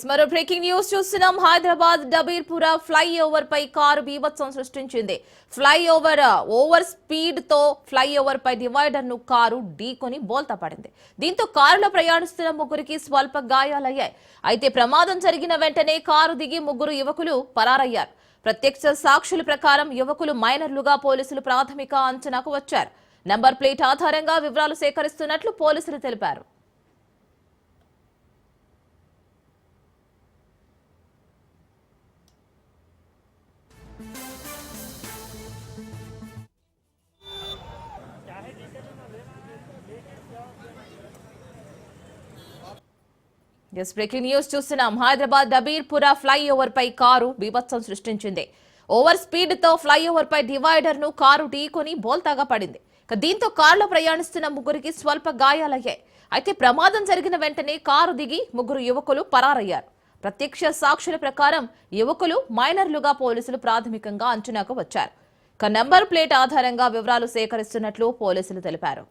మరో breaking news చూస్తున్నాం. Hyderabad Dabirpura flyover పై car బీభత్సం సృష్టించింది. ఓవర్ స్పీడ్ తో ఫ్లైఓవర్ పై డివైడర్ ను కారు ఢీకొని బోల్తా పడింది. దీంతో కారులో ప్రయాణిస్తున్న ముగ్గురికి స్వల్ప గాయాలయ్యాయి. అయితే ప్రమాదం జరిగిన వెంటనే కారు దిగి ముగ్గురు యువకులు పరారయ్యారు. ప్రత్యక్ష సాక్షుల ప్రకారం యువకులు మైనర్లుగా పోలీసులు ప్రాథమిక అంచనాకు వచ్చారు. నంబర్ ప్లేట్ ఆధారంగా వివరాలు సేకరిస్తున్నట్లు పోలీసులు తెలిపారు. బ్రేకింగ్ న్యూస్ చూస్తున్నాం. హైదరాబాద్ డబీర్పుర ఫ్లైఓవర్ పై కారు బీభత్సం సృష్టించింది. ఓవర్ స్పీడ్ తో ఫ్లైఓవర్ పై డివైడర్ ను కారు ఢీకొని బోల్తాగా పడింది. దీంతో కారులో ప్రయాణిస్తున్న ముగ్గురికి స్వల్ప గాయాలయ్యాయి. అయితే ప్రమాదం జరిగిన వెంటనే కారు దిగి ముగ్గురు యువకులు పరారయ్యారు. ప్రత్యక్ష సాక్షుల ప్రకారం యువకులు మైనర్లుగా పోలీసులు ప్రాథమికంగా అంచనాకు వచ్చారు. నంబర్ ప్లేట్ ఆధారంగా వివరాలు సేకరిస్తున్నట్లు పోలీసులు తెలిపారు.